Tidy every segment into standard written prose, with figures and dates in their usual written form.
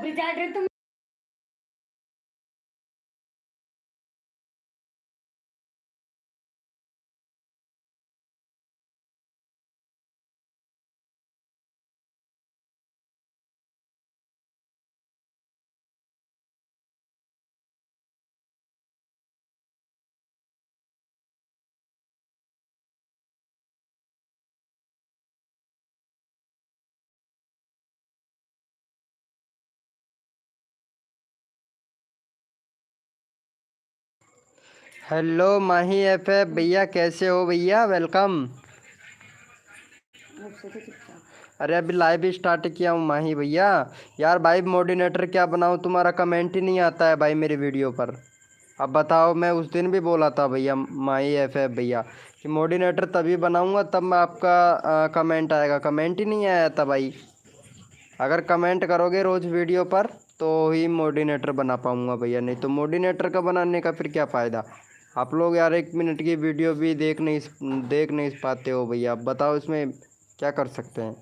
चाट रहे तुम। हेलो माही एफएफ भैया, कैसे हो भैया? वेलकम। अरे अभी लाइव स्टार्ट किया हूँ माही भैया। यार भाई मोडिनेटर क्या बनाऊँ, तुम्हारा कमेंट ही नहीं आता है भाई मेरी वीडियो पर। अब बताओ, मैं उस दिन भी बोला था भैया माही एफएफ भैया कि मोडिनेटर तभी बनाऊँगा तब मैं आपका कमेंट आएगा। कमेंट ही नहीं आया था भाई। अगर कमेंट करोगे रोज़ वीडियो पर तो ही मोडिनेटर बना पाऊँगा भैया, नहीं तो मोडिनेटर का बनाने का फिर क्या फ़ायदा। आप लोग यार 1 मिनट की वीडियो भी देख नहीं पाते हो भैया। अब बताओ इसमें क्या कर सकते हैं।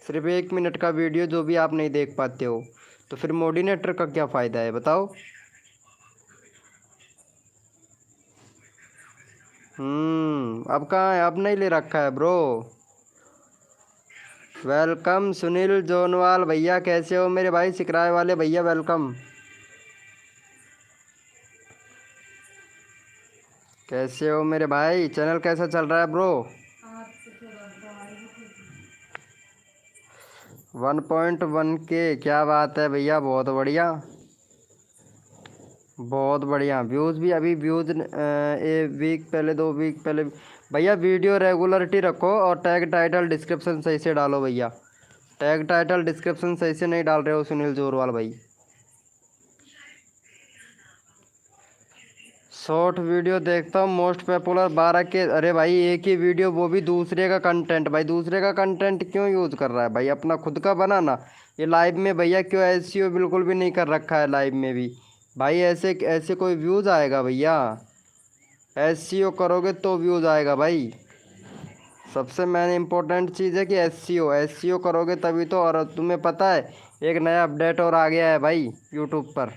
सिर्फ 1 मिनट का वीडियो जो भी आप नहीं देख पाते हो तो फिर मोडिनेटर का क्या फ़ायदा है, बताओ। अब कहाँ है? अब नहीं ले रखा है ब्रो। वेलकम सुनील जोनवाल भैया, कैसे हो मेरे भाई? सिकराय वाले भैया वेलकम। कैसे हो मेरे भाई? चैनल कैसा चल रहा है ब्रो? 1.1 के, क्या बात है भैया, बहुत बढ़िया। बहुत बढ़िया व्यूज़ भी अभी व्यूज़ एक वीक पहले 2 वीक पहले। भैया वीडियो रेगुलरिटी रखो और टैग टाइटल डिस्क्रिप्शन सही से डालो भैया। टैग टाइटल डिस्क्रिप्शन सही से नहीं डाल रहे हो सुनील जोरवाल भाई। शॉर्ट वीडियो देखता हूँ मोस्ट पॉपुलर 12 के। अरे भाई एक ही वीडियो, वो भी दूसरे का कंटेंट। भाई दूसरे का कंटेंट क्यों यूज़ कर रहा है भाई? अपना खुद का बनाना। ये लाइव में भैया क्यों एसईओ बिल्कुल भी नहीं कर रखा है लाइव में भी। भाई ऐसे ऐसे कोई व्यूज़ आएगा भैया? एसईओ करोगे तो व्यूज़ आएगा भाई। सबसे मेन इम्पोर्टेंट चीज़ है कि एसईओ करोगे तभी तो। और तुम्हें पता है एक नया अपडेट और आ गया है भाई यूट्यूब पर।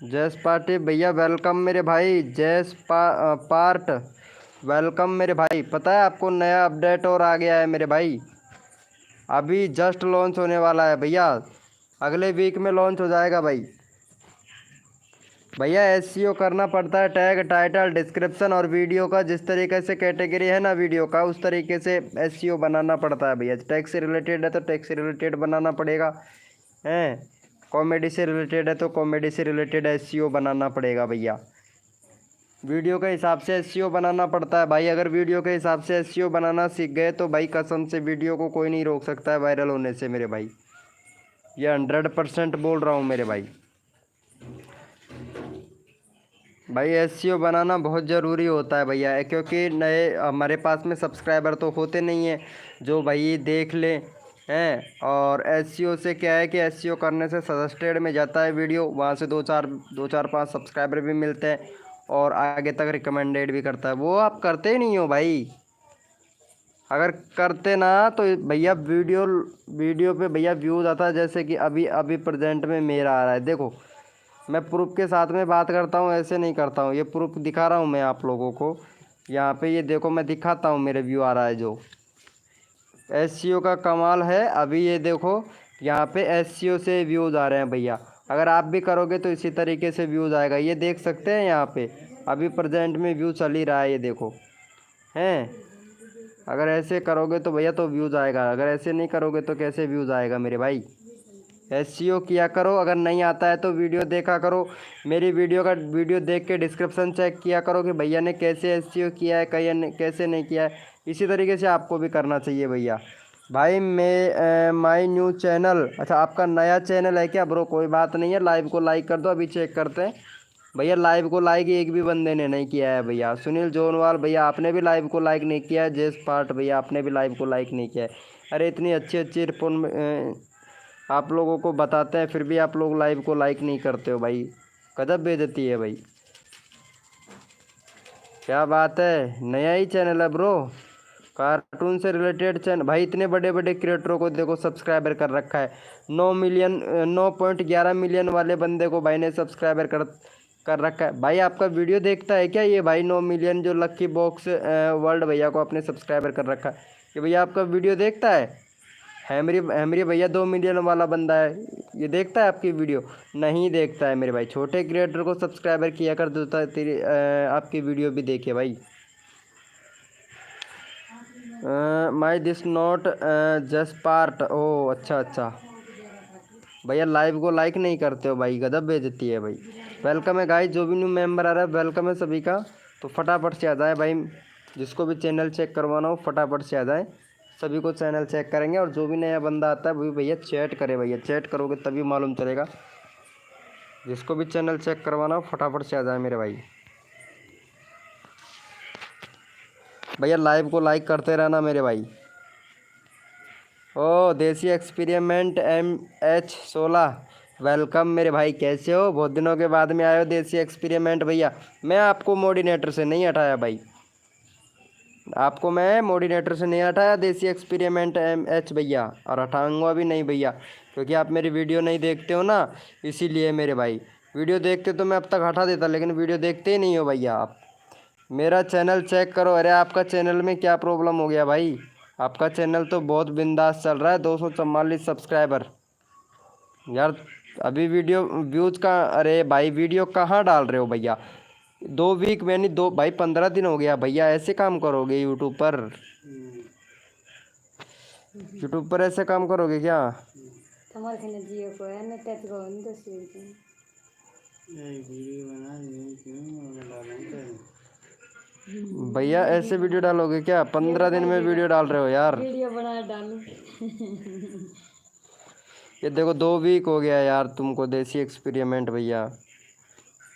जैस पार्टी भैया वेलकम मेरे भाई। पार्ट वेलकम मेरे भाई। पता है आपको नया अपडेट और आ गया है मेरे भाई। अभी जस्ट लॉन्च होने वाला है भैया, अगले वीक में लॉन्च हो जाएगा भाई। भैया एसईओ करना पड़ता है टैग टाइटल डिस्क्रिप्शन और वीडियो का। जिस तरीके से कैटेगरी है ना वीडियो का, उस तरीके से एसईओ बनाना पड़ता है भैया। टैग से रिलेटेड है तो टैग से रिलेटेड बनाना पड़ेगा, हैं। कॉमेडी से रिलेटेड है तो कॉमेडी से रिलेटेड एसईओ बनाना पड़ेगा भैया। वीडियो के हिसाब से एसईओ बनाना पड़ता है भाई। अगर वीडियो के हिसाब से एसईओ बनाना सीख गए तो भाई कसम से वीडियो को कोई नहीं रोक सकता है वायरल होने से मेरे भाई। ये 100% बोल रहा हूँ मेरे भाई। भाई एसईओ बनाना बहुत ज़रूरी होता है भैया, क्योंकि नए हमारे पास में सब्सक्राइबर तो होते नहीं हैं जो भाई देख ले, हैं। और एसईओ से क्या है कि एसईओ करने से सजेस्टेड में जाता है वीडियो, वहाँ से दो चार 5 सब्सक्राइबर भी मिलते हैं और आगे तक रिकमेंडेड भी करता है। वो आप करते ही नहीं हो भाई। अगर करते ना तो भैया वीडियो पे भैया व्यूज़ आता है। जैसे कि अभी अभी प्रेजेंट में मेरा आ रहा है, देखो। मैं प्रूफ के साथ में बात करता हूँ, ऐसे नहीं करता हूँ। ये प्रूफ दिखा रहा हूँ मैं आप लोगों को। यहाँ पे ये देखो, मैं दिखाता हूँ मेरे व्यू आ रहा है जो। एसईओ का कमाल है। अभी ये देखो यहाँ पे एसईओ से व्यूज़ आ रहे हैं भैया। अगर आप भी करोगे तो इसी तरीके से व्यूज़ आएगा। ये देख सकते हैं यहाँ पे अभी प्रेजेंट में व्यू चल ही रहा है, ये देखो, हैं। अगर ऐसे करोगे तो भैया तो व्यूज़ आएगा। अगर ऐसे नहीं करोगे तो कैसे व्यूज़ आएगा मेरे भाई? एसईओ किया करो। अगर नहीं आता है तो वीडियो देखा करो। मेरी वीडियो देख के डिस्क्रिप्शन चेक किया करो कि भैया ने कैसे एसईओ किया है, कैसे नहीं किया है। इसी तरीके से आपको भी करना चाहिए भैया। भाई मैं माई न्यू चैनल, अच्छा आपका नया चैनल है क्या ब्रो? कोई बात नहीं है, लाइव को लाइक कर दो। अभी चेक करते हैं भैया। लाइव को लाइक एक भी बंदे ने नहीं किया है भैया। सुनील जोनवाल भैया आपने भी लाइव को लाइक नहीं किया है। जेस पार्ट भैया आपने भी लाइव को लाइक नहीं किया है। अरे इतनी अच्छी अच्छी आप लोगों को बताते हैं फिर भी आप लोग लाइव को लाइक नहीं करते हो भाई। गजब बेइज्जती है भाई। क्या बात है, नया ही चैनल है ब्रो? कार्टून से रिलेटेड चैनल भाई, इतने बड़े बड़े क्रिएटरों को देखो सब्सक्राइबर कर रखा है। 9.11 मिलियन वाले बंदे को भाई ने सब्सक्राइबर कर रखा है। भाई आपका वीडियो देखता है क्या ये भाई? 9 मिलियन जो लक्की बॉक्स वर्ल्ड भैया को अपने सब्सक्राइबर कर रखा है, ये भैया आपका वीडियो देखता है? हैमरी हैमरी भैया 2 मिलियन वाला बंदा है, ये देखता है आपकी वीडियो? नहीं देखता है मेरे भाई। छोटे क्रिएटर को सब्सक्राइबर किया कर देता है, तेरी आपकी वीडियो भी देखे भाई। My this not just part. ओ अच्छा अच्छा भैया, लाइव को लाइक नहीं करते हो भाई, गजब बेइज्जती है भाई। वेलकम है गाइस, जो भी न्यू मेंबर आ रहा है वेलकम है सभी का। तो फटाफट से आ जाए भाई, जिसको भी चैनल चेक करवाना हो फटाफट से आ जाए। सभी को चैनल चेक करेंगे, और जो भी नया बंदा आता है वो भी भैया चैट करे भैया, चैट करोगे तभी मालूम चलेगा। जिसको भी चैनल चेक करवाना हो फटाफट से आ जाए मेरे भाई। भैया लाइव को लाइक करते रहना मेरे भाई। ओ देसी एक्सपेरिमेंट MH16 वेलकम मेरे भाई, कैसे हो? बहुत दिनों के बाद में आए हो देसी एक्सपेरिमेंट भैया। मैं आपको मोडिनेटर से नहीं हटाया भाई, आपको मैं मोडिनेटर से नहीं हटाया देसी एक्सपेरिमेंट MH भैया, और हटाऊंगा भी नहीं भैया, क्योंकि आप मेरी वीडियो नहीं देखते हो ना, इसीलिए मेरे भाई। वीडियो देखते तो मैं अब तक हटा देता, लेकिन वीडियो देखते ही नहीं हो भैया आप। मेरा चैनल चेक करो। अरे आपका चैनल में क्या प्रॉब्लम हो गया भाई? आपका चैनल तो बहुत बिंदास चल रहा है, 244 सब्सक्राइबर यार। अभी वीडियो व्यूज का, अरे भाई वीडियो कहाँ डाल रहे हो भैया? 2 वीक मैंने दो भाई, 15 दिन हो गया भैया। ऐसे काम करोगे यूट्यूब पर? यूट्यूब पर ऐसे काम करोगे क्या? भैया ऐसे वीडियो डालोगे क्या? 15 दिन में वीडियो डाल रहे हो यार। वीडियो बना डालूं। ये देखो 2 वीक हो गया यार तुमको देसी एक्सपेरिमेंट भैया।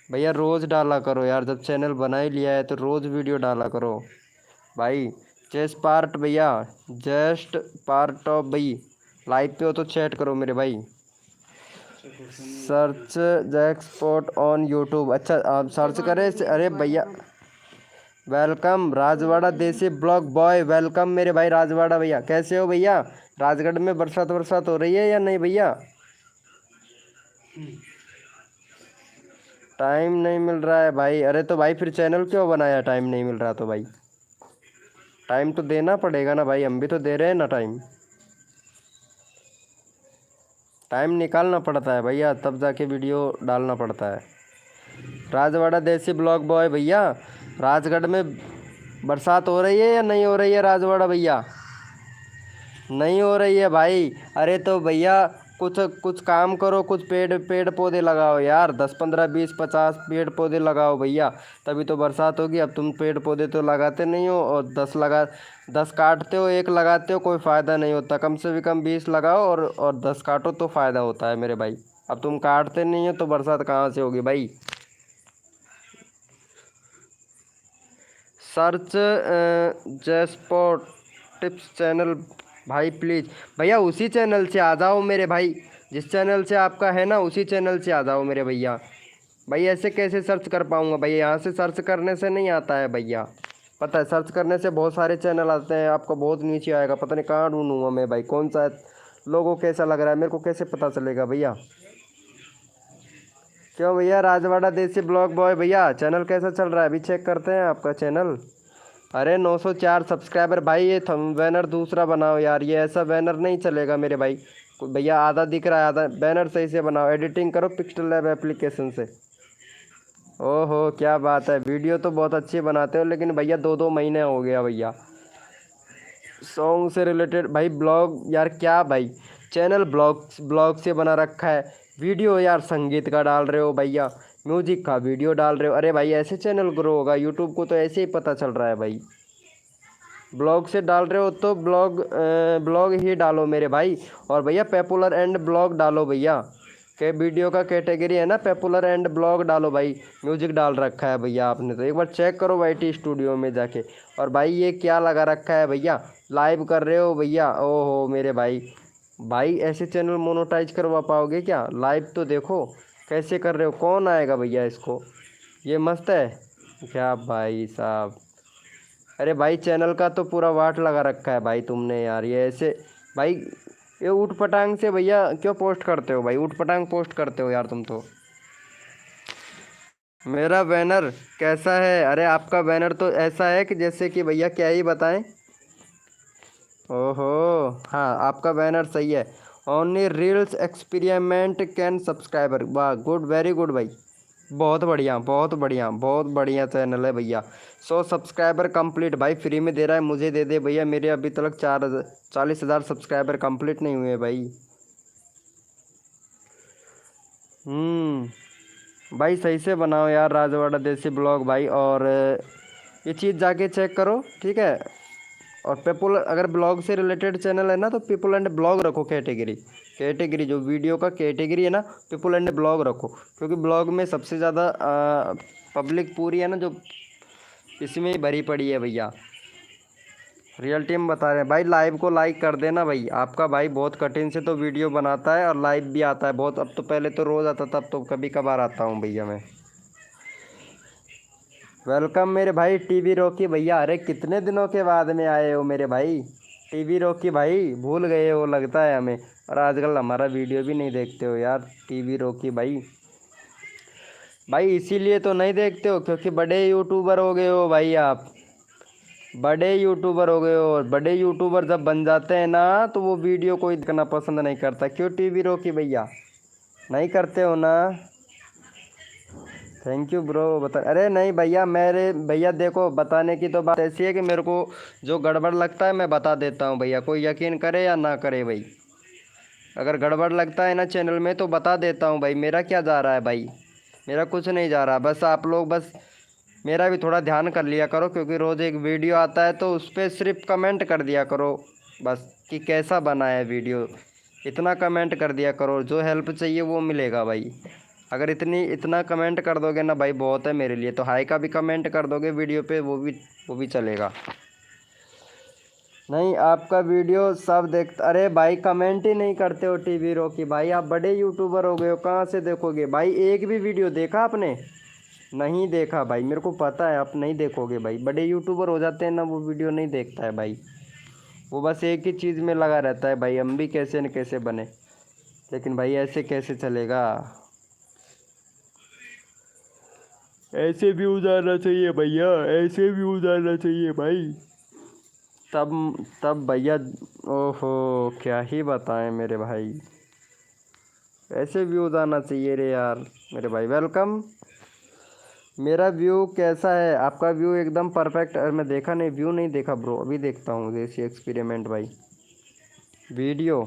भैया रोज़ डाला करो यार, जब चैनल बना ही लिया है तो रोज़ वीडियो डाला करो भाई। जस्ट पार्ट भैया, जस्ट पार्ट ऑफ भाई, लाइव पे हो तो चैट करो मेरे भाई। Search jackpot on YouTube. अच्छा आप सर्च करें। अरे भैया वेलकम राजवाड़ा देसी ब्लॉग बॉय, वेलकम मेरे भाई राजवाड़ा भैया, कैसे हो भैया? राजगढ़ में बरसात बरसात हो रही है या नहीं भैया? टाइम नहीं मिल रहा है भाई? अरे तो भाई फिर चैनल क्यों बनाया? टाइम नहीं मिल रहा तो भाई टाइम तो देना पड़ेगा ना भाई, हम भी तो दे रहे हैं ना टाइम। टाइम निकालना पड़ता है भैया, तब जाके वीडियो डालना पड़ता है। राजवाड़ा देसी ब्लॉग बॉय भैया, राजगढ़ में बरसात हो रही है या नहीं हो रही है राजवाड़ा भैया? नहीं हो रही है भाई? अरे तो भैया कुछ कुछ काम करो, कुछ पेड़ पेड़ पौधे लगाओ यार, 10 15 20 50 पेड़ पौधे लगाओ भैया, तभी तो बरसात होगी। अब तुम पेड़ पौधे तो लगाते नहीं हो, और 10 काटते हो, एक लगाते हो, कोई फ़ायदा नहीं होता। कम से भी कम 20 लगाओ और 10 काटो तो फ़ायदा होता है मेरे भाई। अब तुम काटते नहीं हो तो बरसात कहाँ से होगी भाई? सर्च जैस्पॉट टिप्स चैनल भाई प्लीज़। भैया उसी चैनल से आ जाओ मेरे भाई, जिस चैनल से आपका है ना उसी चैनल से आ जाओ मेरे भैया। भाई ऐसे कैसे सर्च कर पाऊँगा भैया? यहाँ से सर्च करने से नहीं आता है भैया, पता है? सर्च करने से बहुत सारे चैनल आते हैं, आपको बहुत नीचे आएगा, पता नहीं कहाँ ढूंढूंगा मैं भाई, कौन सा लोगों कैसा लग रहा है मेरे को कैसे पता चलेगा भैया? क्यों भैया राजवाड़ा देसी ब्लॉग बॉय भैया चैनल कैसा चल रहा है? अभी चेक करते हैं आपका चैनल। अरे 904 सब्सक्राइबर भाई, ये थंब बैनर दूसरा बनाओ यार, ये ऐसा बैनर नहीं चलेगा मेरे भाई। भैया आधा दिख रहा है, आधा बैनर सही से बनाओ, एडिटिंग करो पिक्सल लैब एप्लीकेशन से। ओहो क्या बात है, वीडियो तो बहुत अच्छी बनाते हो, लेकिन भैया 2 2 महीने हो गया भैया। सॉन्ग से रिलेटेड भाई ब्लॉग यार, क्या भाई चैनल ब्लॉग से बना रखा है, वीडियो यार संगीत का डाल रहे हो भैया, म्यूजिक का वीडियो डाल रहे हो। अरे भाई ऐसे चैनल ग्रो होगा? यूट्यूब को तो ऐसे ही पता चल रहा है भाई। ब्लॉग से डाल रहे हो तो ब्लॉग ही डालो मेरे भाई। और भैया पॉपुलर एंड ब्लॉग डालो भैया, के वीडियो का कैटेगरी है ना पॉपुलर एंड ब्लॉग डालो भाई। म्यूजिक डाल रखा है भैया आपने तो, एक बार चेक करो YT स्टूडियो में जाके। और भाई ये क्या लगा रखा है भैया? लाइव कर रहे हो भैया? ओहो मेरे भाई, भाई ऐसे चैनल मोनेटाइज करवा पाओगे क्या? लाइव तो देखो कैसे कर रहे हो, कौन आएगा भैया इसको? ये मस्त है क्या भाई साहब? अरे भाई चैनल का तो पूरा वाट लगा रखा है भाई तुमने यार, ये ऐसे भाई ये ऊट पटांग से भैया क्यों पोस्ट करते हो भाई, ऊट पटांग पोस्ट करते हो यार तुम तो। मेरा बैनर कैसा है? अरे आपका बैनर तो ऐसा है कि जैसे कि भैया क्या ही बताएं। ओहो, हाँ आपका बैनर सही है। Only reels experiment can subscriber, वाह गुड, वेरी गुड भाई, बहुत बढ़िया बहुत बढ़िया बहुत बढ़िया चैनल है भैया। 100 सब्सक्राइबर कंप्लीट भाई, फ्री में दे रहा है, मुझे दे दे भैया, मेरे अभी तक 40,000 सब्सक्राइबर कंप्लीट नहीं हुए भाई। भाई सही से बनाओ यार राजवाड़ा देसी ब्लॉग भाई, और ये चीज़ जाके चेक करो ठीक है। और पीपल अगर ब्लॉग से रिलेटेड चैनल है ना तो पीपल एंड ब्लॉग रखो, कैटेगरी कैटेगरी जो वीडियो का कैटेगरी है ना, पीपल एंड ब्लॉग रखो, क्योंकि ब्लॉग में सबसे ज़्यादा पब्लिक पूरी है ना जो इसमें ही भरी पड़ी है भैया। रियल टीम बता रहे हैं भाई, लाइव को लाइक कर देना भाई, आपका भाई बहुत कठिन से तो वीडियो बनाता है और लाइव भी आता है बहुत, अब तो पहले तो रोज़ आता था, अब तो कभी कभार आता हूँ भैया मैं। वेलकम मेरे भाई टीवी रॉकी भैया, अरे कितने दिनों के बाद में आए हो मेरे भाई। टीवी रॉकी भाई भूल गए हो लगता है हमें, और आजकल हमारा वीडियो भी नहीं देखते हो यार टीवी रॉकी भाई। भाई इसीलिए तो नहीं देखते हो क्योंकि बड़े यूट्यूबर हो गए हो भाई आप, बड़े यूट्यूबर हो गए हो, और बड़े यूट्यूबर जब बन जाते हैं ना तो वो वीडियो कोई देखना पसंद नहीं करता, क्यों टीवी रॉकी भैया, नहीं करते हो ना। थैंक यू ब्रो, बता, अरे नहीं भैया मेरे भैया देखो बताने की तो बात ऐसी है कि मेरे को जो गड़बड़ लगता है मैं बता देता हूँ भैया, कोई यकीन करे या ना करे भाई, अगर गड़बड़ लगता है ना चैनल में तो बता देता हूँ भाई, मेरा क्या जा रहा है भाई, मेरा कुछ नहीं जा रहा, बस आप लोग बस मेरा भी थोड़ा ध्यान कर लिया करो, क्योंकि रोज़ एक वीडियो आता है तो उस पर सिर्फ कमेंट कर दिया करो बस कि कैसा बना है वीडियो, इतना कमेंट कर दिया करो, जो हेल्प चाहिए वो मिलेगा भाई। अगर इतना कमेंट कर दोगे ना भाई बहुत है मेरे लिए, तो हाई का भी कमेंट कर दोगे वीडियो पे वो भी चलेगा। नहीं आपका वीडियो सब देख, अरे भाई कमेंट ही नहीं करते हो टीवी रॉकी भाई, आप बड़े यूट्यूबर हो गए हो, कहाँ से देखोगे भाई, एक भी वीडियो देखा आपने? नहीं देखा भाई, मेरे को पता है आप नहीं देखोगे भाई, बड़े यूट्यूबर हो जाते हैं ना वो वीडियो नहीं देखता है भाई, वो बस एक ही चीज़ में लगा रहता है भाई, हम भी कैसे न कैसे बने, लेकिन भाई ऐसे कैसे चलेगा, ऐसे व्यूज आना चाहिए भैया, ऐसे व्यूज आना चाहिए भाई, तब तब भैया। ओहो क्या ही बताएं मेरे भाई, ऐसे व्यूज आना चाहिए रे यार मेरे भाई। वेलकम, मेरा व्यू कैसा है? आपका व्यू एकदम परफेक्ट, अरे मैं देखा नहीं, व्यू नहीं देखा ब्रो, अभी देखता हूँ देसी एक्सपेरिमेंट भाई। वीडियो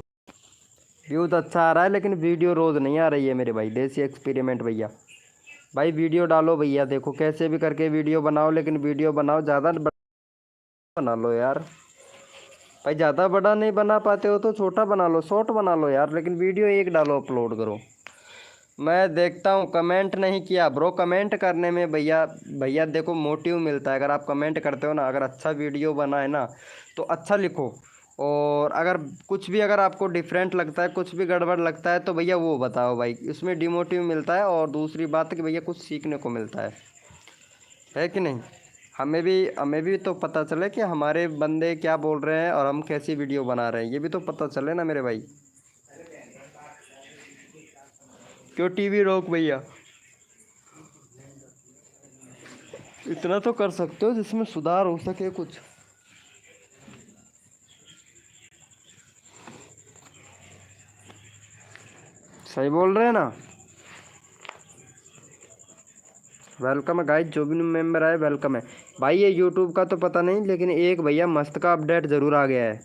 व्यू तो अच्छा आ रहा है लेकिन वीडियो रोज़ नहीं आ रही है मेरे भाई, देसी एक्सपेरिमेंट भैया। भाई वीडियो डालो भैया, देखो कैसे भी करके वीडियो बनाओ, लेकिन वीडियो बनाओ, ज़्यादा बना लो यार भाई, ज़्यादा बड़ा नहीं बना पाते हो तो छोटा बना लो, शॉर्ट बना लो यार, लेकिन वीडियो एक डालो, अपलोड करो। मैं देखता हूँ, कमेंट नहीं किया ब्रो, कमेंट करने में भैया भैया देखो मोटिव मिलता है, अगर आप कमेंट करते हो ना, अगर अच्छा वीडियो बना है ना तो अच्छा लिखो, और अगर कुछ भी अगर आपको डिफरेंट लगता है, कुछ भी गड़बड़ लगता है तो भैया वो बताओ भाई, इसमें डिमोटिव मिलता है, और दूसरी बात है कि भैया कुछ सीखने को मिलता है कि नहीं, हमें भी तो पता चले कि हमारे बंदे क्या बोल रहे हैं और हम कैसी वीडियो बना रहे हैं, ये भी तो पता चले ना मेरे भाई। क्यों टीवी रोक भैया, इतना तो कर सकते हो जिसमें सुधार हो सके कुछ। सही बोल रहे हैं ना। वेलकम है गाइस, जो भी मेंबर आए वेलकम है भाई। ये यूट्यूब का तो पता नहीं, लेकिन एक भैया मस्त का अपडेट ज़रूर आ गया है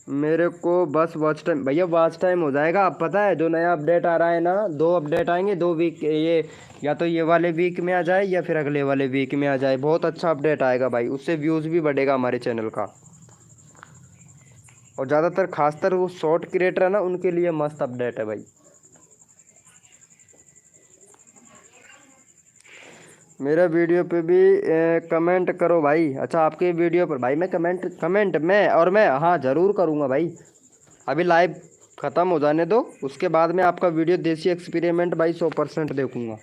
मेरे को, बस वॉच टाइम भैया, वॉच टाइम हो जाएगा। अब पता है जो नया अपडेट आ रहा है ना, 2 अपडेट आएंगे 2 वीक, ये या तो ये वाले वीक में आ जाए या फिर अगले वाले वीक में आ जाए, बहुत अच्छा अपडेट आएगा भाई, उससे व्यूज़ भी बढ़ेगा हमारे चैनल का, और ज़्यादातर खासतर वो शॉर्ट क्रिएटर है ना उनके लिए मस्त अपडेट है भाई। मेरा वीडियो पे भी कमेंट करो भाई, अच्छा आपके वीडियो पर भाई मैं कमेंट मैं हाँ ज़रूर करूँगा भाई, अभी लाइव ख़त्म हो जाने दो, उसके बाद में आपका वीडियो देसी एक्सपेरिमेंट भाई 100% देखूँगा।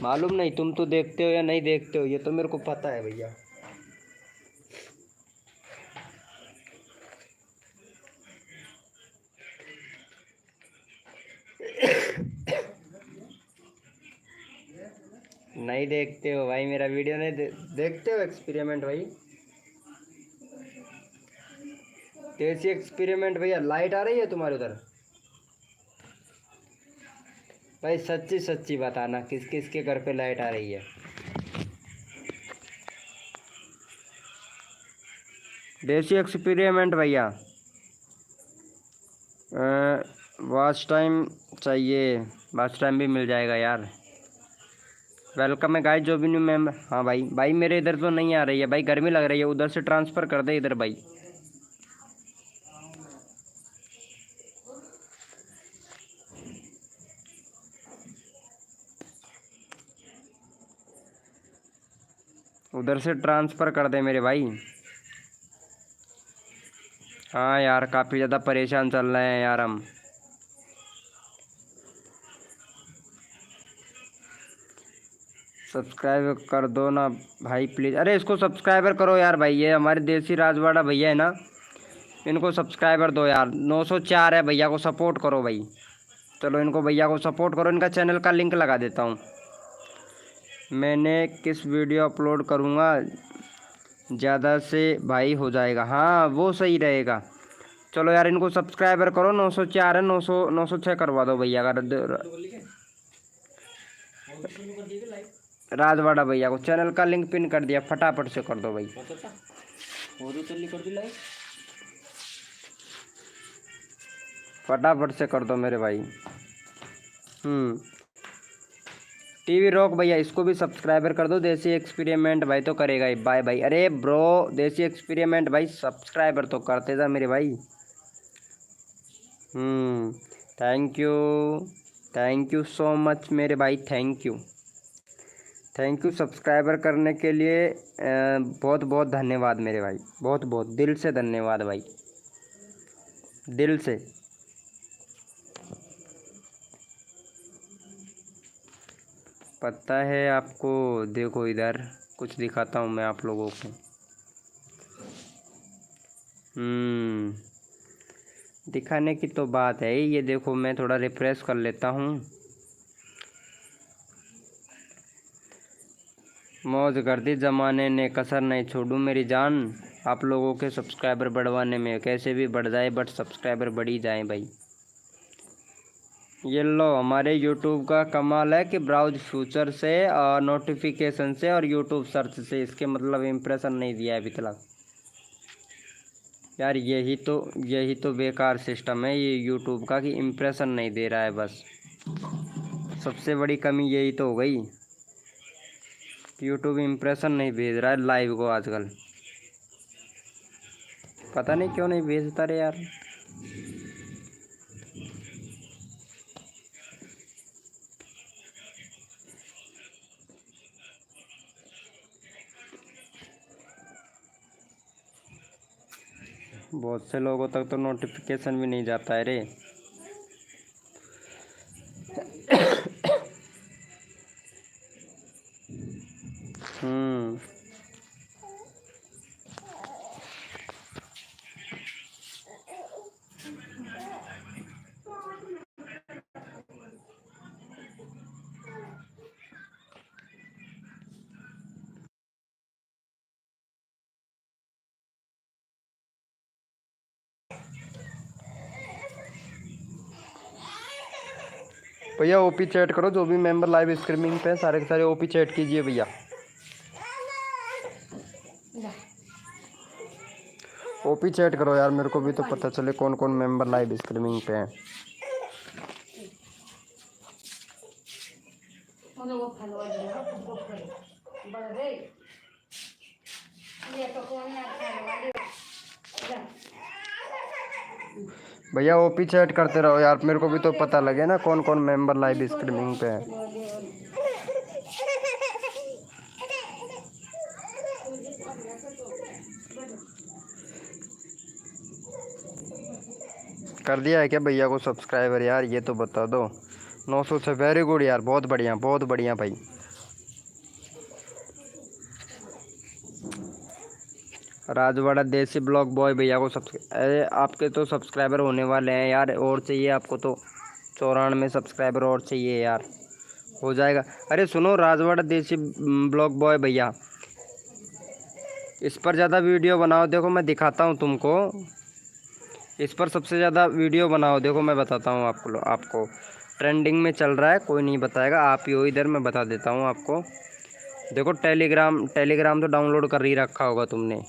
मालूम नहीं तुम तो देखते हो या नहीं देखते हो, ये तो मेरे को पता है भैया। नहीं देखते हो भाई मेरा वीडियो, नहीं देखते हो एक्सपेरिमेंट भाई, देसी एक्सपेरिमेंट भैया। लाइट आ रही है तुम्हारे उधर भाई? सच्ची सच्ची बताना किस किस के घर पे लाइट आ रही है। देसी एक्सपेरिमेंट भैया, वॉच टाइम चाहिए, वॉच टाइम भी मिल जाएगा यार। वेलकम है गाइस जो भी न्यू मेंबर। हाँ भाई, भाई मेरे इधर तो नहीं आ रही है भाई, गर्मी लग रही है, उधर से ट्रांसफ़र कर दे इधर भाई। उधर से ट्रांसफ़र कर दे मेरे भाई। हाँ यार काफ़ी ज़्यादा परेशान चल रहे हैं यार हम। सब्सक्राइब कर दो ना भाई प्लीज़। अरे इसको सब्सक्राइबर करो यार भाई, ये हमारे देसी राजवाड़ा भैया है ना, इनको सब्सक्राइबर दो यार। 904 है, भैया को सपोर्ट करो भाई। चलो इनको भैया को सपोर्ट करो, इनका चैनल का लिंक लगा देता हूँ। मैंने किस वीडियो अपलोड करूँगा ज़्यादा से भाई हो जाएगा, हाँ वो सही रहेगा। चलो यार इनको सब्सक्राइबर करो, 904 है, 906 करवा दो भैया का। राजवाड़ा भैया को चैनल का लिंक पिन कर दिया, फटाफट से कर दो भाई। फटाफट से कर दो मेरे भाई। टीवी रॉक भैया इसको भी सब्सक्राइबर कर दो। देसी एक्सपेरिमेंट भाई तो करेगा ही। बाय भाई। अरे ब्रो देसी एक्सपेरिमेंट भाई सब्सक्राइबर तो करते जा मेरे भाई। Thank you, thank you so much मेरे भाई, thank you, thank you subscriber करने के लिए। बहुत बहुत धन्यवाद मेरे भाई, बहुत बहुत दिल से धन्यवाद भाई, दिल से। पता है आपको, देखो इधर कुछ दिखाता हूँ मैं आप लोगों को। दिखाने की तो बात है, ये देखो मैं थोड़ा रिफ्रेश कर लेता हूँ। मौज कर दी ज़माने ने, कसर नहीं छोड़ूं मेरी जान। आप लोगों के सब्सक्राइबर बढ़वाने में कैसे भी बढ़ जाए, बट सब्सक्राइबर बढ़ ही जाए भाई। ये लो हमारे यूट्यूब का कमाल है कि ब्राउज फ्यूचर से और नोटिफिकेशन से और यूट्यूब सर्च से, इसके मतलब इम्प्रेशन नहीं दिया है अभी तक यार। यही तो बेकार सिस्टम है ये यूट्यूब का कि इम्प्रेशन नहीं दे रहा है बस। सबसे बड़ी कमी यही तो हो गई, यूट्यूब इम्प्रेशन नहीं भेज रहा है लाइव को आजकल। पता नहीं क्यों नहीं भेजता रे यार। बहुत से लोगों तक तो नोटिफिकेशन भी नहीं जाता है रे। भैया ओपी चैट करो, जो भी मेंबर लाइव स्ट्रीमिंग पे सारे के सारे ओपी चैट कीजिए भैया। ओपी चैट करो यार, मेरे को भी तो पता चले कौन कौन मेंबर लाइव स्ट्रीमिंग पे हैं। भैया ओपी चैट करते रहो यार, मेरे को भी तो पता लगे ना कौन कौन मेंबर लाइव स्ट्रीमिंग पे है। कर दिया है क्या भैया को सब्सक्राइबर यार, ये तो बता दो। 900 से वेरी गुड यार, बहुत बढ़िया भाई। राजवाड़ा देसी ब्लॉग बॉय भैया को अरे आपके तो सब्सक्राइबर होने वाले हैं यार, और चाहिए आपको तो 94 सब्सक्राइबर और चाहिए यार, हो जाएगा। अरे सुनो राजवाड़ा देसी ब्लॉग बॉय भैया, इस पर ज़्यादा वीडियो बनाओ। देखो मैं दिखाता हूँ तुमको, इस पर सबसे ज़्यादा वीडियो बनाओ। देखो मैं बताता हूँ आपको ट्रेंडिंग में चल रहा है, कोई नहीं बताएगा, आप ही हो इधर, मैं बता देता हूँ आपको। देखो टेलीग्राम तो डाउनलोड कर ही रखा होगा तुमने,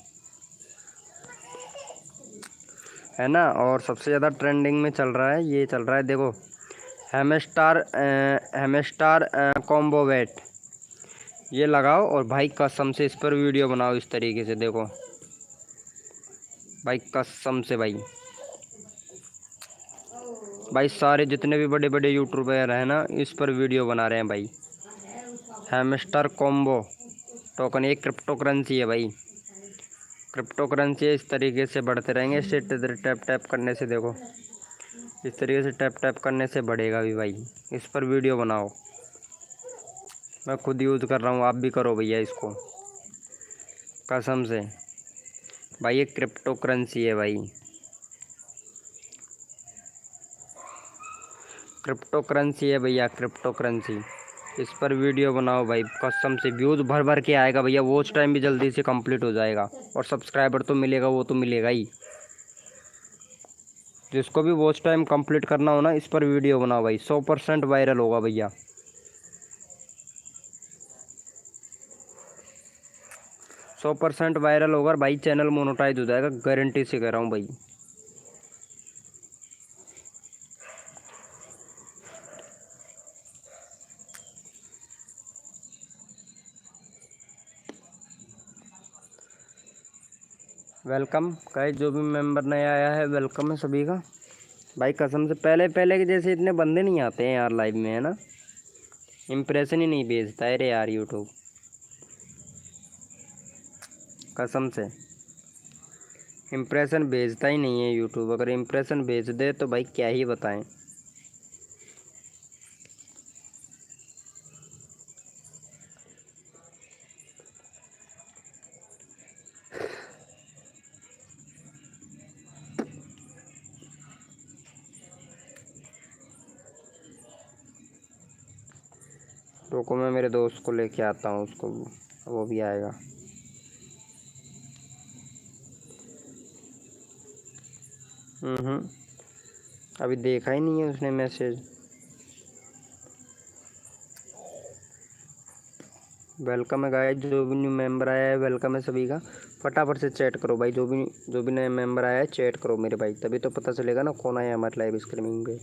है ना। और सबसे ज़्यादा ट्रेंडिंग में चल रहा है, ये चल रहा है देखो, हेमस्टार कॉम्बो वेट, ये लगाओ और भाई कसम से इस पर वीडियो बनाओ इस तरीके से। देखो भाई कसम से भाई सारे जितने भी बड़े बड़े यूट्यूबर हैं ना, इस पर वीडियो बना रहे हैं भाई। हैमस्टर कॉम्बो टोकन, एक क्रिप्टो करेंसी है भाई, क्रिप्टो करेंसी इस तरीके से बढ़ते रहेंगे। इससे टैप टैप करने से, देखो इस तरीके से टैप टैप करने से बढ़ेगा भी भाई। इस पर वीडियो बनाओ, मैं खुद यूज़ कर रहा हूँ, आप भी करो भैया इसको, कसम से भाई। ये क्रिप्टो करेंसी है भाई, क्रिप्टो करेंसी है भैया, क्रिप्टो करेंसी। इस पर वीडियो बनाओ भाई, कसम से व्यूज़ भर भर के आएगा भैया, वॉच टाइम भी जल्दी से कंप्लीट हो जाएगा, और सब्सक्राइबर तो मिलेगा, वो तो मिलेगा ही। जिसको भी वॉच टाइम कंप्लीट करना हो ना, इस पर वीडियो बनाओ भाई, 100% वायरल होगा भैया, 100% वायरल होगा भाई, चैनल मोनेटाइज हो जाएगा, गारंटी से कह रहा हूँ भाई। वेलकम गाइस, जो भी मेंबर नया आया है वेलकम है सभी का भाई। कसम से पहले के जैसे इतने बंदे नहीं आते हैं यार लाइव में, है ना। इम्प्रेशन ही नहीं भेजता है रे यार यूट्यूब, कसम से इम्प्रेशन भेजता ही नहीं है यूट्यूब। अगर इम्प्रेशन भेज दे तो भाई क्या ही बताएं। रुको मैं मेरे दोस्त को लेके आता हूँ, उसको वो भी आएगा। अभी देखा ही नहीं है उसने मैसेज। वेलकम है गाइस, जो भी न्यू मेंबर आया है वेलकम है सभी का। फटाफट से चैट करो भाई, जो भी नया मेंबर आया है चैट करो मेरे भाई, तभी तो पता चलेगा ना कौन आया हमारे लाइव स्ट्रीमिंग पे।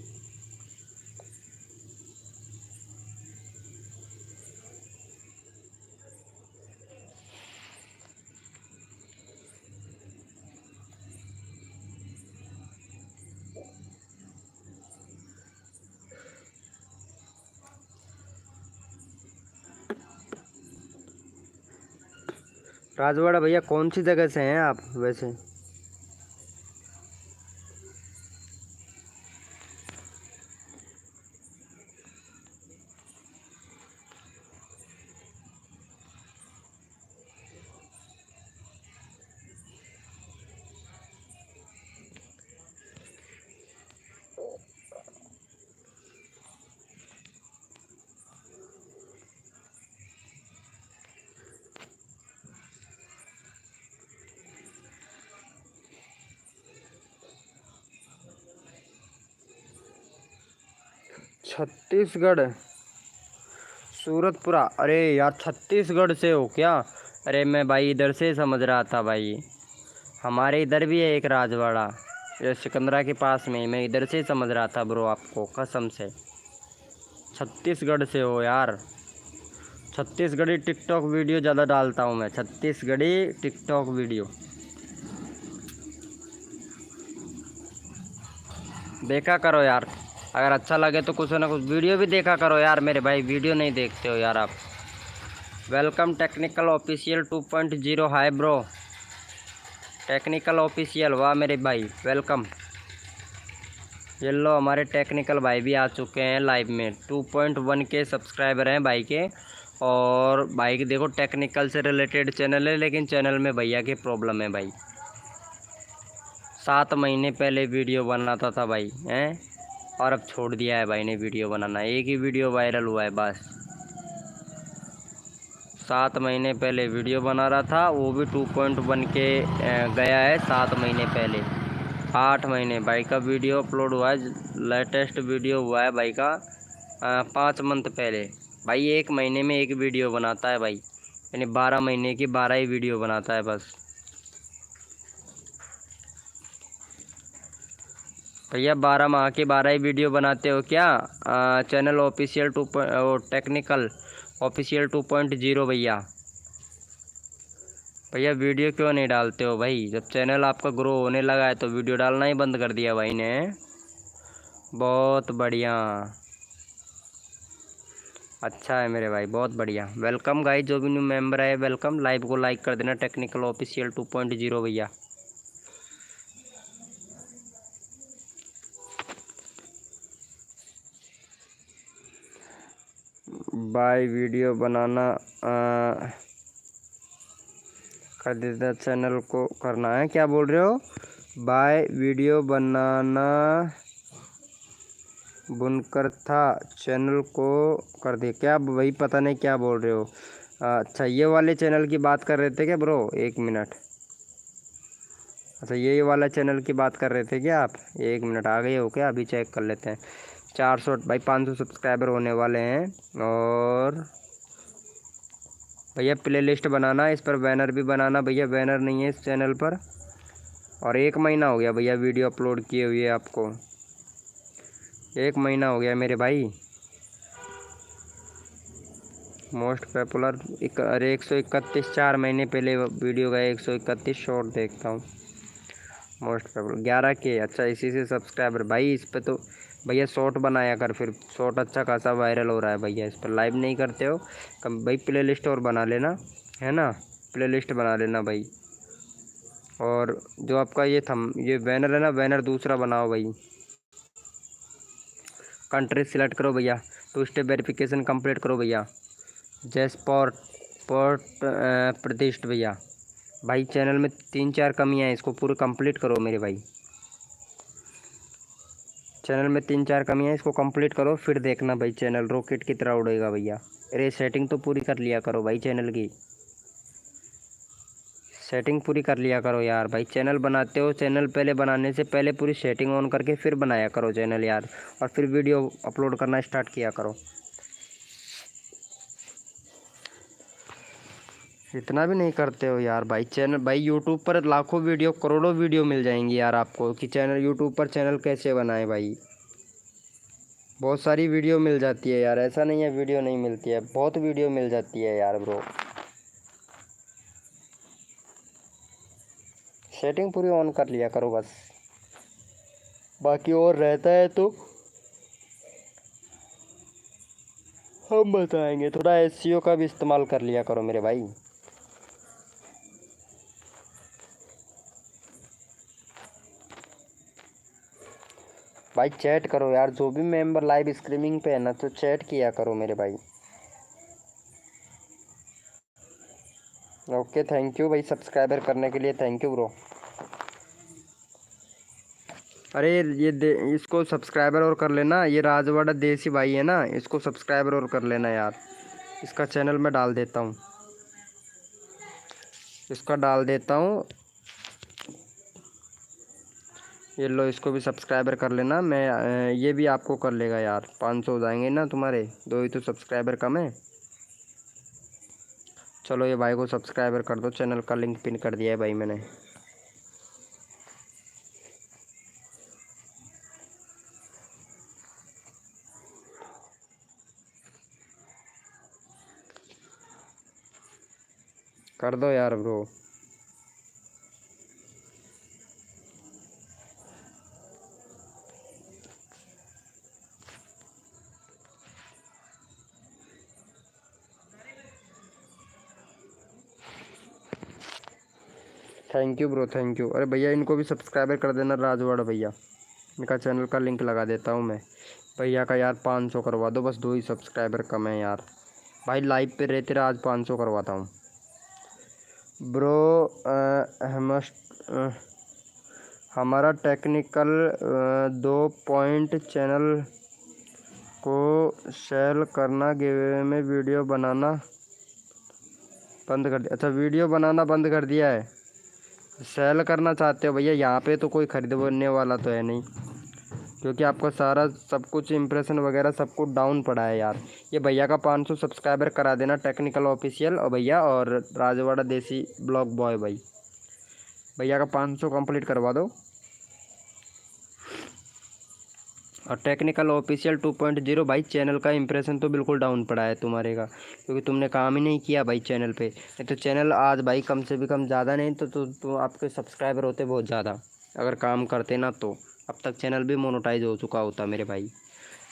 राजवाड़ा भैया कौन सी जगह से हैं आप वैसे? छत्तीसगढ़, सूरतपुरा। अरे यार छत्तीसगढ़ से हो क्या? अरे मैं भाई इधर से समझ रहा था भाई, हमारे इधर भी है एक राजवाड़ा, ये सिकंदरा के पास में, मैं इधर से ही समझ रहा था ब्रो आपको, कसम से। छत्तीसगढ़ से हो यार? छत्तीसगढ़ी टिकटॉक वीडियो ज़्यादा डालता हूँ मैं, छत्तीसगढ़ी टिकटॉक वीडियो देखा करो यार, अगर अच्छा लगे तो कुछ ना कुछ वीडियो भी देखा करो यार मेरे भाई, वीडियो नहीं देखते हो यार आप। Welcome technical official 2.0, hi bro technical official, वाह मेरे भाई वेलकम। ये लो हमारे टेक्निकल भाई भी आ चुके हैं लाइव में, 2.1 के सब्सक्राइबर हैं भाई के, और भाई की देखो टेक्निकल से रिलेटेड चैनल है, लेकिन चैनल में भैया की प्रॉब्लम है भाई। 7 महीने पहले वीडियो बनाता था भाई हैं, और अब छोड़ दिया है भाई ने वीडियो बनाना। एक ही वीडियो वायरल हुआ है बस। 7 महीने पहले वीडियो बना रहा था, वो भी 2.1 के गया है 7 महीने पहले। 8 महीने भाई का वीडियो अपलोड हुआ है। लेटेस्ट वीडियो हुआ है भाई का 5 मंथ पहले। भाई 1 महीने में एक वीडियो बनाता है भाई, यानी 12 महीने की 12 ही वीडियो बनाता है बस। भैया 12 माह की 12 ही वीडियो बनाते हो क्या? चैनल ऑफिशियल टेक्निकल ऑफिशियल 2.0 भैया। भैया वीडियो क्यों नहीं डालते हो भाई? जब चैनल आपका ग्रो होने लगा है तो वीडियो डालना ही बंद कर दिया भाई ने। बहुत बढ़िया, अच्छा है मेरे भाई, बहुत बढ़िया। वेलकम गाइस, जो भी न्यू मेंबर है वेलकम। लाइव को लाइक कर देना, टेक्निकल ऑफिशियल 2.0 भैया। बाय वीडियो बनाना कर देता, चैनल को करना है, क्या बोल रहे हो? बाय वीडियो बनाना बुनकर था, चैनल को कर दे क्या? वही पता नहीं क्या बोल रहे हो। अच्छा ये वाले चैनल की बात कर रहे थे क्या ब्रो? 1 मिनट। अच्छा ये वाला चैनल की बात कर रहे थे क्या आप? 1 मिनट, आ गए हो क्या? अभी चेक कर लेते हैं। 400 भाई 500 सब्सक्राइबर होने वाले हैं। और भैया प्ले लिस्ट बनाना, इस पर बैनर भी बनाना भैया। बैनर नहीं है इस चैनल पर। और 1 महीना हो गया भैया वीडियो अपलोड किए हुए आपको। 1 महीना हो गया मेरे भाई। मोस्ट पॉपुलर अरे 131, 4 महीने पहले वीडियो का 131 शॉर्ट देखता हूँ। मोस्ट पॉपुलर 11 के। अच्छा इसी से सब्सक्राइबर भाई। इस पे तो भैया शॉर्ट बनाया कर, फिर शॉर्ट अच्छा खासा वायरल हो रहा है भैया। इस पर लाइव नहीं करते हो कम भाई। प्ले लिस्ट और बना लेना, है ना? प्ले लिस्ट बना लेना भाई। और जो आपका ये बैनर है ना, बैनर दूसरा बनाओ भाई। कंट्री सिलेक्ट करो भैया। 2 स्टेप वेरिफिकेशन कंप्लीट करो भैया। जयस्पोर्ट पोर्ट प्रतिष्ठ भैया। भाई चैनल में 3-4 कमियां हैं, इसको पूरे कंप्लीट करो मेरे भाई। चैनल में 3-4 कमियां हैं, इसको कंप्लीट करो, फिर देखना भाई चैनल रॉकेट की तरह उड़ेगा भैया। अरे सेटिंग तो पूरी कर लिया करो भाई चैनल की। सेटिंग पूरी कर लिया करो यार भाई। चैनल बनाते हो, चैनल पहले बनाने से पहले पूरी सेटिंग ऑन करके फिर बनाया करो चैनल यार। और फिर वीडियो अपलोड करना स्टार्ट किया करो। इतना भी नहीं करते हो यार भाई। चैनल भाई यूट्यूब पर लाखों वीडियो, करोड़ों वीडियो मिल जाएंगी यार आपको, कि चैनल यूट्यूब पर चैनल कैसे बनाए भाई। बहुत सारी वीडियो मिल जाती है यार, ऐसा नहीं है वीडियो नहीं मिलती है, बहुत वीडियो मिल जाती है यार ब्रो। सेटिंग पूरी ऑन कर लिया करो बस। बाकी और रहता है तो हम बताएंगे। थोड़ा एसईओ का भी इस्तेमाल कर लिया करो मेरे भाई। भाई चैट करो यार, जो भी मेंबर लाइव स्ट्रीमिंग पे है ना, तो चैट किया करो मेरे भाई। ओके थैंक यू भाई, सब्सक्राइबर करने के लिए थैंक यू ब्रो। अरे इसको सब्सक्राइबर और कर लेना। ये राजवाड़ा देसी भाई है ना, इसको सब्सक्राइबर और कर लेना यार। इसका चैनल मैं डाल देता हूँ, इसका डाल देता हूँ। ये लो, इसको भी सब्सक्राइबर कर लेना। मैं ये भी आपको कर लेगा यार। 500 हो जाएंगे ना तुम्हारे, 2 ही तो सब्सक्राइबर कम है। चलो ये भाई को सब्सक्राइबर कर दो, चैनल का लिंक पिन कर दिया है भाई मैंने। कर दो यार bro. Thank you bro, thank you. अरे भैया इनको भी सब्सक्राइबर कर देना, राजवाड़ा भैया। इनका चैनल का लिंक लगा देता हूँ मैं। भैया का यार 500 करवा दो बस, 2 ही सब्सक्राइबर कम है यार। भाई लाइव पे रहते रहा, आज 500 करवाता हूँ ब्रो। हमारा टेक्निकल 2 पॉइंट चैनल को सेल करना, गिवे में वीडियो बनाना बंद कर दिया। अच्छा, वीडियो बनाना बंद कर दिया है, सेल करना चाहते हो भैया? यहाँ पे तो कोई खरीदने वाला तो है नहीं, क्योंकि आपका सारा सब कुछ इंप्रेशन वगैरह सब कुछ डाउन पड़ा है यार। ये भैया का 500 सब्सक्राइबर करा देना, टेक्निकल ऑफिशियल और भैया, और राजवाड़ा देसी ब्लॉग बॉय भाई, भैया का 500 कंप्लीट करवा दो। और टेक्निकल ऑफिशियल 2.0 भाई, चैनल का इंप्रेशन तो बिल्कुल डाउन पड़ा है तुम्हारे का, क्योंकि तुमने काम ही नहीं किया भाई चैनल पे। नहीं तो चैनल आज भाई कम से भी कम ज़्यादा नहीं तो आपके सब्सक्राइबर होते बहुत ज़्यादा, अगर काम करते ना तो अब तक चैनल भी मोनेटाइज हो चुका होता मेरे भाई।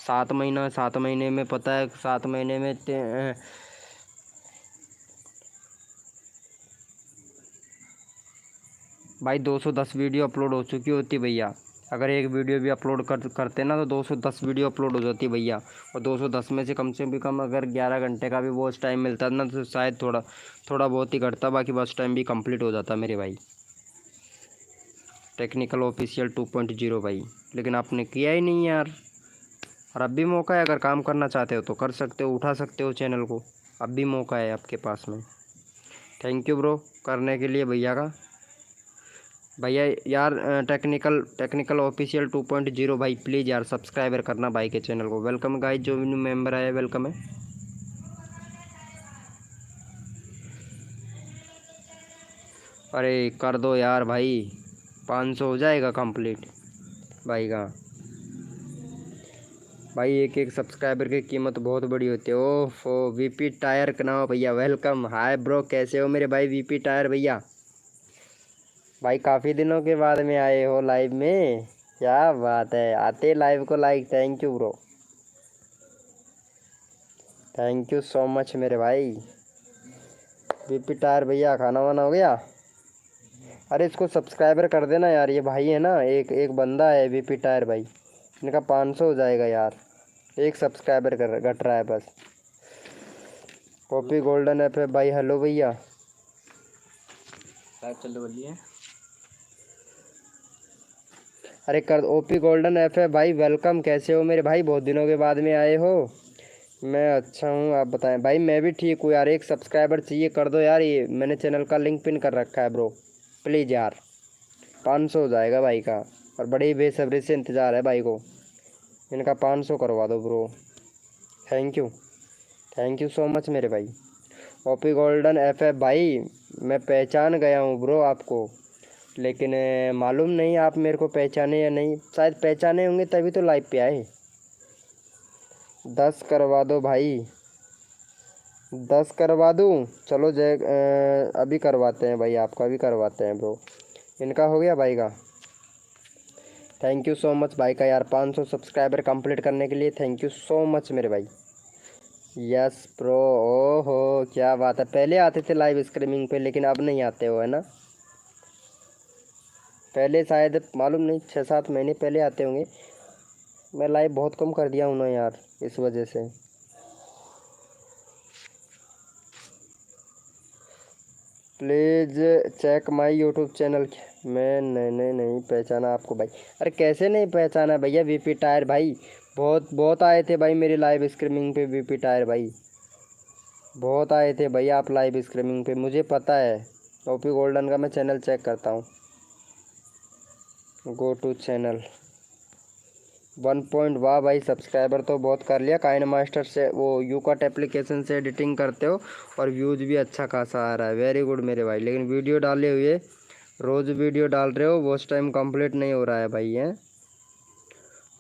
7 महीने में पता है, 7 महीने में भाई 210 वीडियो अपलोड हो चुकी होती भैया। अगर एक वीडियो भी अपलोड करते ना तो 210 वीडियो अपलोड हो जाती भैया। और 210 में से भी कम अगर 11 घंटे का भी वॉच टाइम मिलता ना तो शायद थोड़ा थोड़ा बहुत ही घटता, बाकी वॉच टाइम भी कंप्लीट हो जाता मेरे भाई। टेक्निकल ऑफिशियल 2.0 भाई, लेकिन आपने किया ही नहीं यार। और अब भी मौका है, अगर काम करना चाहते हो तो कर सकते हो, उठा सकते हो चैनल को, अब भी मौका है आपके पास में। थैंक यू ब्रो करने के लिए भैया का। भैया यार टेक्निकल ऑफिशियल 2.0 भाई, प्लीज़ यार सब्सक्राइबर करना भाई के चैनल को। वेलकम गाइस, जो भी न्यू मेंबर आए वेलकम है। अरे कर दो यार भाई, 500 हो जाएगा कंप्लीट भाई का। भाई एक एक सब्सक्राइबर की कीमत बहुत बड़ी होती है। ओफो, वीपी टायर कनाओ भैया वेलकम। हाय ब्रो, कैसे हो मेरे भाई वीपी टायर भैया? भाई काफ़ी दिनों के बाद में आए हो लाइव में, क्या बात है, आते लाइव को like. Thank you bro, thank you so much मेरे भाई। वीपी टायर भैया, खाना वाना हो गया? अरे इसको सब्सक्राइबर कर देना यार, ये भाई है ना, एक एक बंदा है वीपी टायर भाई, इनका 500 हो जाएगा यार। एक सब्सक्राइबर कर घट रहा है बस। कॉपी गोल्डन ऐप है भाई, हेलो भैया। चलो बोलिए। अरे कर, ओपी गोल्डन ऐप है भाई, वेलकम। कैसे हो मेरे भाई, बहुत दिनों के बाद में आए हो? मैं अच्छा हूँ, आप बताएं भाई। मैं भी ठीक हूँ यार, एक सब्सक्राइबर चाहिए, कर दो यार। ये मैंने चैनल का लिंक पिन कर रखा है ब्रो, प्लीज़ यार। 500 हो जाएगा भाई का, और बड़ी बेसब्री से इंतज़ार है भाई को। इनका 500 करवा दो bro, thank you, thank you so much मेरे भाई। ओपी गोल्डन एफ है भाई, मैं पहचान गया हूँ ब्रो आपको, लेकिन मालूम नहीं आप मेरे को पहचाने या नहीं। शायद पहचाने होंगे तभी तो लाइव पे आए। 10 करवा दो भाई, 10 करवा दूँ? चलो जय, अभी करवाते हैं भाई, आपका भी करवाते हैं ब्रो। इनका हो गया भाई का। थैंक यू सो मच भाई का यार, 500 सब्सक्राइबर कंप्लीट करने के लिए थैंक यू सो मच मेरे भाई। यस प्रो, ओहो क्या बात है। पहले आते थे लाइव स्ट्रीमिंग पे, लेकिन अब नहीं आते हो है ना? पहले शायद मालूम नहीं, 6-7 महीने पहले आते होंगे। मैं लाइव बहुत कम कर दिया हूँ ना यार, इस वजह से। Please check my YouTube channel. मैं नहीं पहचाना आपको भाई। अरे कैसे नहीं पहचाना भैया, वीपी टायर भाई, बहुत बहुत आए थे भाई मेरी लाइव स्ट्रीमिंग पे। वीपी टायर भाई बहुत आए थे भैया आप लाइव स्ट्रीमिंग पे, मुझे पता है। ओपी गोल्डन का मैं चैनल चेक करता हूँ, गो टू चैनल 1 पॉइंट। वाह भाई, सब्सक्राइबर तो बहुत कर लिया। काइन मास्टर से वो यूकट एप्लीकेशन से एडिटिंग करते हो और व्यूज़ भी अच्छा खासा आ रहा है, वेरी गुड मेरे भाई। लेकिन वीडियो डाले हुए रोज़ वीडियो डाल रहे हो, वॉच टाइम कंप्लीट नहीं हो रहा है भाई। है,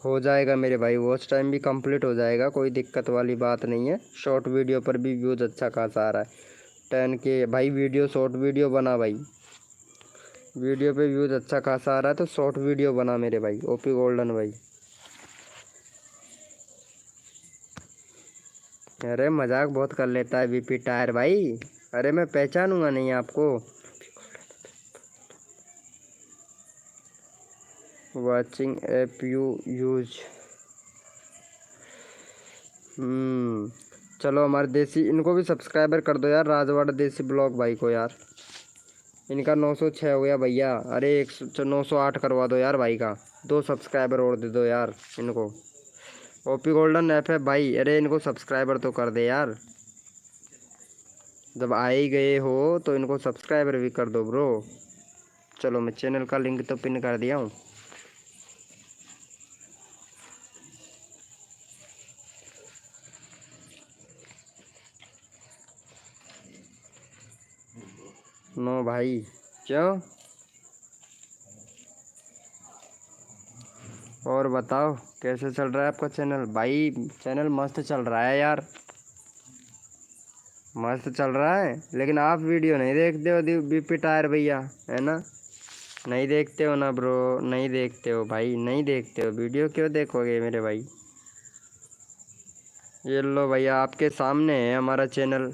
हो जाएगा मेरे भाई, वॉच टाइम भी कंप्लीट हो जाएगा, कोई दिक्कत वाली बात नहीं है। शॉर्ट वीडियो पर भी व्यूज़ अच्छा खासा आ रहा है, 10K भाई। वीडियो शॉर्ट वीडियो बना भाई, वीडियो पे व्यूज़ अच्छा खासा आ रहा है तो शॉर्ट वीडियो बना मेरे भाई, ओपी गोल्डन भाई। अरे मजाक बहुत कर लेता है वीपी टायर भाई। अरे मैं पहचानूंगा नहीं आपको। वाचिंग ऐप यू यूज, चलो हमारे देसी, इनको भी सब्सक्राइबर कर दो यार, राजवाड़ा देसी ब्लॉग भाई को यार। इनका 906 हो गया भैया। अरे 908 करवा दो यार भाई का। 2 सब्सक्राइबर और दे दो यार इनको। ओपी गोल्डन FF भाई, अरे इनको सब्सक्राइबर तो कर दे यार। जब आ ही गए हो तो इनको सब्सक्राइबर भी कर दो ब्रो। चलो मैं चैनल का लिंक तो पिन कर दिया हूँ। नो भाई, क्यों? और बताओ कैसे चल रहा है आपका चैनल भाई? चैनल मस्त चल रहा है यार, मस्त चल रहा है। लेकिन आप वीडियो नहीं देखते हो BP टायर भैया, है ना? नहीं देखते हो ना ब्रो, नहीं देखते हो भाई, नहीं देखते हो वीडियो, क्यों देखोगे मेरे भाई? ये लो भैया आपके सामने है हमारा चैनल।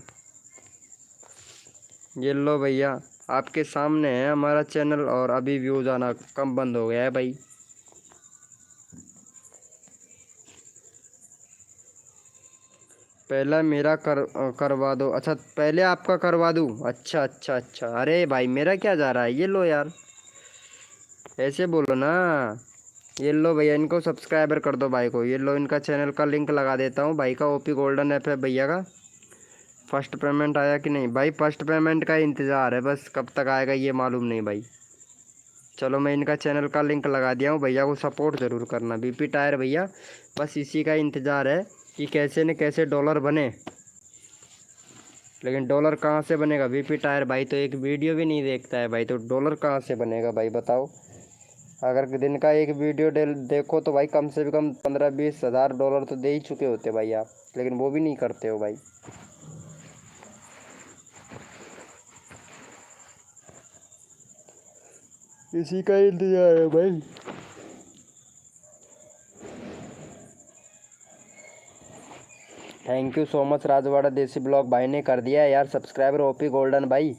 ये लो भैया आपके सामने है हमारा चैनल, और अभी व्यूज़ आना कम बंद हो गया है भाई। पहला मेरा करवा दो। अच्छा पहले आपका करवा दूँ? अच्छा अच्छा अच्छा, अरे भाई मेरा क्या जा रहा है? ये लो यार, ऐसे बोलो ना। ये लो भैया, इनको सब्सक्राइबर कर दो भाई को। ये लो इनका चैनल का लिंक लगा देता हूँ भाई का, ओपी गोल्डन FF भैया का। फर्स्ट पेमेंट आया कि नहीं भाई? फर्स्ट पेमेंट का इंतज़ार है बस, कब तक आएगा ये मालूम नहीं भाई। चलो मैं इनका चैनल का लिंक लगा दिया हूँ, भैया को सपोर्ट ज़रूर करना। BP टायर भैया, बस इसी का इंतज़ार है कि कैसे न कैसे डॉलर बने। लेकिन डॉलर कहाँ से बनेगा? BP टायर भाई तो एक वीडियो भी नहीं देखता है भाई, तो डॉलर कहाँ से बनेगा भाई बताओ? अगर दिन का एक वीडियो देखो तो भाई कम से कम 15-20 हज़ार डॉलर तो दे ही चुके होते भाई आप, लेकिन वो भी नहीं करते हो भाई। इसी का इंतजार है भाई। Thank you so much Rajwada देसी ब्लॉग भाई ने कर दिया है यार सब्सक्राइबर, ओपी गोल्डन भाई।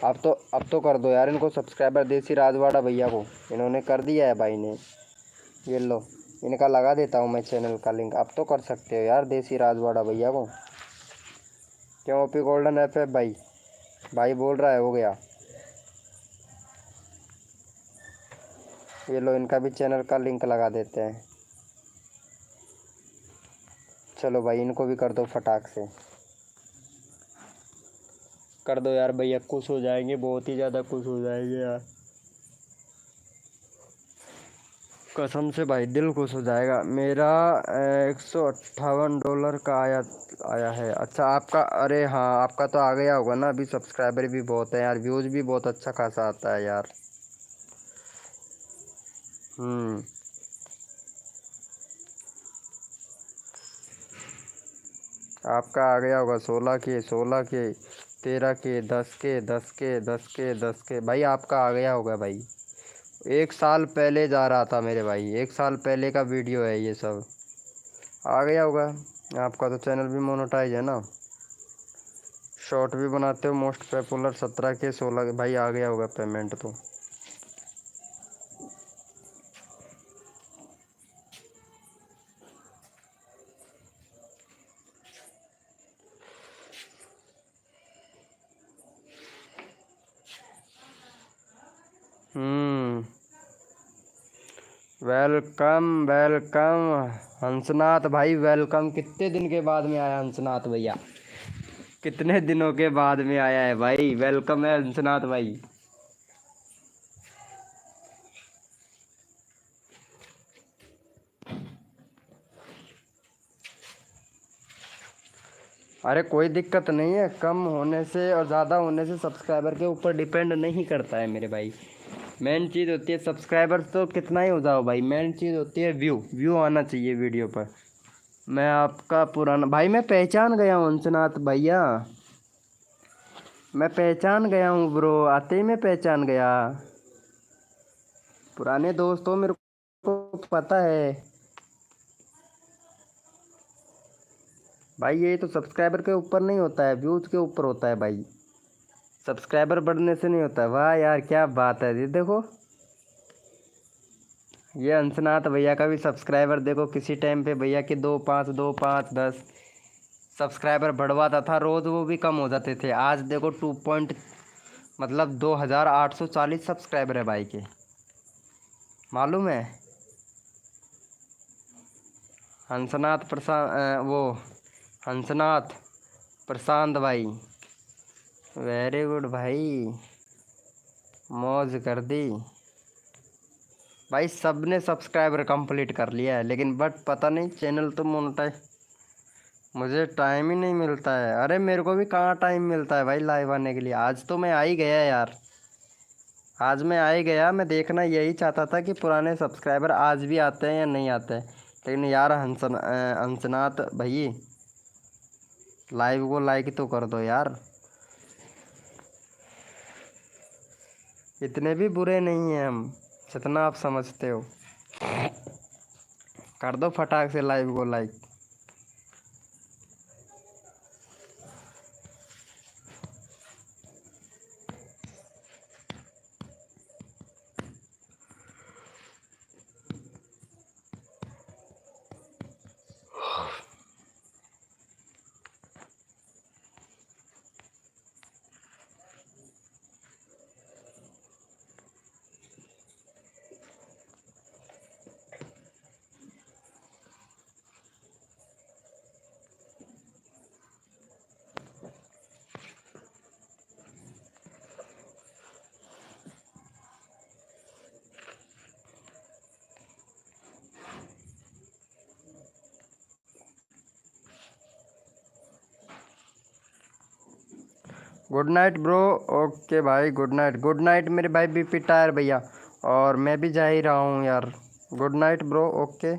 अब तो कर दो यार इनको सब्सक्राइबर, देसी राजवाड़ा भैया को इन्होंने कर दिया है भाई ने। ये लो इनका लगा देता हूँ मैं चैनल का लिंक, अब तो कर सकते हो यार देसी राजवाड़ा भैया को। क्यों ओपी गोल्डन FF भाई? भाई बोल रहा है हो गया। ये लो इनका भी चैनल का लिंक लगा देते हैं। चलो भाई इनको भी कर दो फटाक से, कर दो यार भैया, खुश हो जाएंगे, बहुत ही ज़्यादा खुश हो जाएंगे यार, कसम से भाई दिल खुश हो जाएगा मेरा। $158 का आया आया है। अच्छा आपका, अरे हाँ आपका तो आ गया होगा ना अभी, सब्सक्राइबर भी बहुत है यार, व्यूज़ भी बहुत अच्छा खासा आता है यार। आपका आ गया होगा 16 के 13 के 10 के भाई, आपका आ गया होगा भाई। 1 साल पहले जा रहा था मेरे भाई, 1 साल पहले का वीडियो है ये सब, आ गया होगा। आपका तो चैनल भी मोनेटाइज है ना, शॉर्ट भी बनाते हो, मोस्ट पॉपुलर 17 के 16 के भाई, आ गया होगा पेमेंट तो। वेलकम वेलकम हंसनाथ भाई, वेलकम। कितने दिन के बाद में आया हंसनाथ भैया, कितने दिनों के बाद में आया है भाई, वेलकम है हंसनाथ भाई। अरे कोई दिक्कत नहीं है, कम होने से और ज़्यादा होने से सब्सक्राइबर के ऊपर डिपेंड नहीं करता है मेरे भाई। मेन चीज़ होती है सब्सक्राइबर तो कितना ही हो जाओ भाई, मेन चीज़ होती है व्यू, व्यू आना चाहिए वीडियो पर। मैं आपका पुराना भाई, मैं पहचान गया हूँ अंशनाथ भैया, मैं पहचान गया हूँ ब्रो, आते ही मैं पहचान गया। पुराने दोस्त हो, मेरे को पता है भाई। ये तो सब्सक्राइबर के ऊपर नहीं होता है, व्यूज़ के ऊपर होता है भाई, सब्सक्राइबर बढ़ने से नहीं होता है। वाह यार क्या बात है, ये देखो ये अंशनाथ भैया का भी सब्सक्राइबर देखो, किसी टाइम पे भैया के 2 5 2 5 10 सब्सक्राइबर बढ़वाता था रोज़, वो भी कम हो जाते थे। आज देखो 2840 सब्सक्राइबर है भाई के, मालूम है। हंसनाथ प्रशांत, वो हंसनाथ प्रशांत भाई, वेरी गुड भाई, मौज कर दी भाई। सब ने सब्सक्राइबर कंप्लीट कर लिया है, लेकिन बट पता नहीं चैनल तो मोनेटाइज, मुझे टाइम ही नहीं मिलता है। अरे मेरे को भी कहाँ टाइम मिलता है भाई लाइव आने के लिए। आज तो मैं आ ही गया यार, आज मैं आ ही गया। मैं देखना यही चाहता था कि पुराने सब्सक्राइबर आज भी आते हैं या नहीं आते हैं। लेकिन यार हंसनाथ भाई, लाइव को लाइक तो कर दो यार, इतने भी बुरे नहीं हैं हम जितना आप समझते हो। कर दो फटाक से लाइव को like. Good night bro. Okay भाई, गुड नाइट, गुड नाइट मेरे भाई बीपी टायर भैया। और मैं भी जा ही रहा हूँ यार। Good night bro. ओके।